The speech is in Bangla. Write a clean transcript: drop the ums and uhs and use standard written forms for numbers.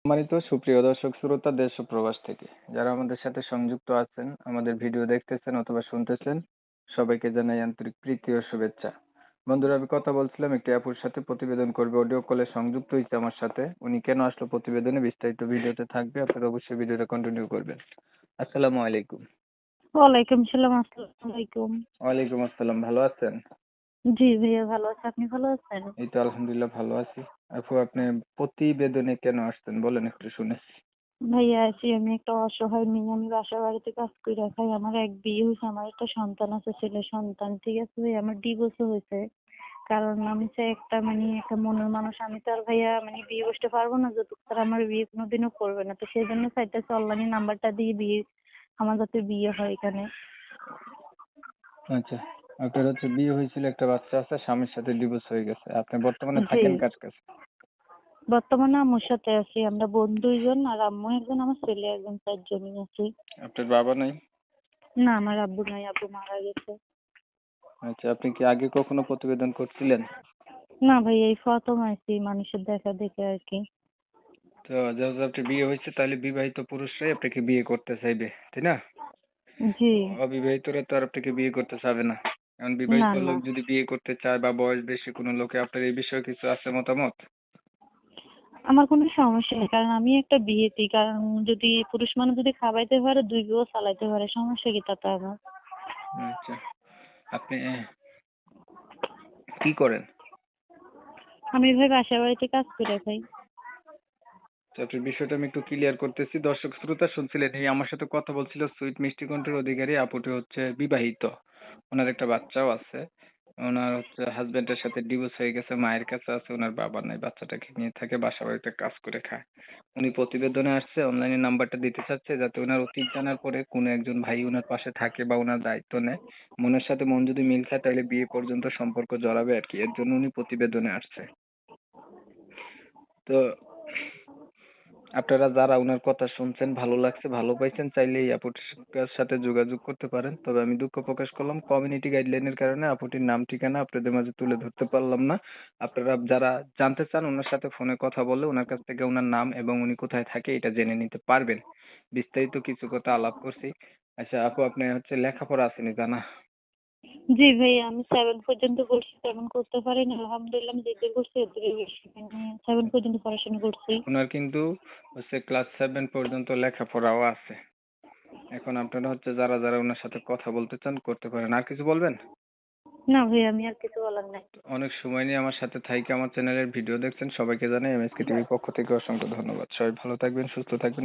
সম্মানিত সুপ্রিয় দর্শক শ্রোতা দেশ ও প্রবাস থেকে যারা আমাদের সাথে সংযুক্ত আছেন, আমাদের ভিডিও দেখতেছেন অথবা শুনতেছেন, সবাইকে জানাই আন্তরিক প্রীতি ও শুভেচ্ছা। বন্ধুরা, আমি কথা বলছিলাম একটি আপুর সাথে, প্রতিবেদন করবে, অডিও কলে সংযুক্ত হয়েছে আমার সাথে। উনি কেন আসলো প্রতিবেদনে বিস্তারিত ভিডিওতে থাকবে, আপনারা অবশ্যই ভিডিওটা কন্টিনিউ করবেন। আসসালামু আলাইকুম। ওয়ালাইকুম সালাম। আসসালামু আলাইকুম। ওয়ালাইকুম আসসালাম, ভালো আছেন? জি ভাইয়া, ভালো আছে। আপনি ভালো আছেন? এই তো আলহামদুলিল্লাহ ভালো আছি। আপু, আপনি প্রতিবেদনে কেন আসছেন বলেন একটু শুনে। ভাইয়া, আছি আমি একটা অসহায় মেয়ে। আমি বাসা বাড়িতে কাজ করে খাই। আমার এক বিয়ে হয়েছে, আমার একটা সন্তান আছে, ছেলে সন্তান। ঠিক আছে ভাইয়া, আমার ডিভোর্স হয়েছে। কারণ আমি চাই একটা একটা মনের মানুষ। আমি তো আর ভাইয়া বিয়ে বসতে পারবো না যতক্ষণ তারা আমার বিয়ে কোনোদিনও করবে না। তো সেই জন্য চাইতেছি অনলাইনে নাম্বারটা দিয়ে বিয়ে, আমার যাতে বিয়ে হয় এখানে। আচ্ছা, আপনার হচ্ছে বিয়ে হয়েছিল, একটা বাচ্চা আছে, স্বামীর সাথে ডিভোর্স হয়ে গেছে, আপনি বর্তমানে জি, থাকেন কার কাছে? বর্তমানে আম্মুর সাথে আছি। আমরা বোন দুইজন, আর আম্মু একজন, আমার ছেলে একজন, 4 জনই আছি। আপনার বাবা নাই? না, আমার আব্বু নাই, আব্বু মারা গেছে। আচ্ছা, আপনি কি আগে কখনো প্রতিবেদন করছিলেন? না ভাই, এই প্রথম আইছি মানুষের দেখা দেখে আর কি। তো যেহেতু আপনার বিয়ে হয়েছে, তাহলে বিবাহিত পুরুষরাই আপনাকে বিয়ে করতে চাইবে, তাই না? জি। অবিবাহিতরা তো আর আপনাকে বিয়ে করতে চাবে না। কারণ না বিবাহিত না, লোক যদি বিয়ে করতে চায় বা বয়স বেশি কোনো লোকে, আপনার এই বিষয়ে কিছু আছে মতামত? আমার কোনো সমস্যা নেই, কারণ আমি একটা বিয়েতে, কারণ যদি পুরুষ মানুষ যদি খাওয়াইতে পারে, 2 বিয়েও চালাইতে পারে, সমস্যা কি তাতে আমার? আচ্ছা, আপনি কি করেন? আমি ভাই বাসা বাড়িতে কাজ করে খাই। তো আপনার বিষয়টা আমি একটু ক্লিয়ার করতেছি। দর্শক শ্রোতা শুনছিলেন, এই আমার সাথে কথা বলছিল সুইট মিষ্টি কণ্ঠের অধিকারী আপুটি, হচ্ছে বিবাহিত, ওনার একটা বাচ্চাও আছে। ওনার হচ্ছে হাজবেন্ডের সাথে ডিভোর্স হয়ে গেছে, মায়ের কাছে আছে, ওনার বাবা নাই, বাচ্চাটাকে নিয়ে থাকে, বাসা বাড়িতে কাজ করে খায়। উনি প্রতিবেদনে আসছে, অনলাইনে নাম্বারটা দিতে চাচ্ছে যাতে ওনার অতীত জানার পরে কোনো একজন ভাই ওনার পাশে থাকে বা ওনার দায়িত্ব নেয়। মনের সাথে মন যদি মিল খায় তাহলে বিয়ে পর্যন্ত সম্পর্ক জড়াবে আর কি, এর জন্য উনি প্রতিবেদনে আসছে। তো আপনারা যারা উনার কথা শুনছেন, ভালো লাগছে, ভালো পাইছেন, চাইলে এই আপুটির সাথে যোগাযোগ করতে পারেন। তবে আমি দুঃখ প্রকাশ করলাম, কমিউনিটি গাইডলাইনের কারণে আপুটির নাম ঠিকানা আপনাদের মাঝে তুলে ধরতে পারলাম না। আপনারা যারা জানতে চান, ওনার সাথে ফোনে কথা বলে ওনার কাছ থেকে ওনার নাম এবং উনি কোথায় থাকে এটা জেনে নিতে পারবেন। বিস্তারিত কিছু কথা আলাপ করছি। আচ্ছা আপু, আপনি হচ্ছে লেখাপড়া আসেনি জানা? জি ভাই, আমি 7 পর্যন্ত করছি, তেমন করতে পারিনি। আলহামদুলিল্লাহ, আমি যেতে করছি এর থেকে বেশি। 7 পর্যন্ত পড়াশোনা করছি। ওনার কিন্তু হচ্ছে ক্লাস 7 পর্যন্ত লেখাপড়াও আছে। এখন আপনারা হচ্ছে যারা যারা ওনার সাথে কথা বলতে চান করতে পারেন। আর কিছু বলবেন? না ভাই, আমি আর কিছু বলার নাই। অনেক সময় নিয়ে আমার সাথে থাইকে আমার চ্যানেলের ভিডিও দেখছেন, সবাইকে জানাই এমএসকে টিভির পক্ষ থেকে অসংখ্য ধন্যবাদ। সবাই ভালো থাকবেন, সুস্থ থাকবেন।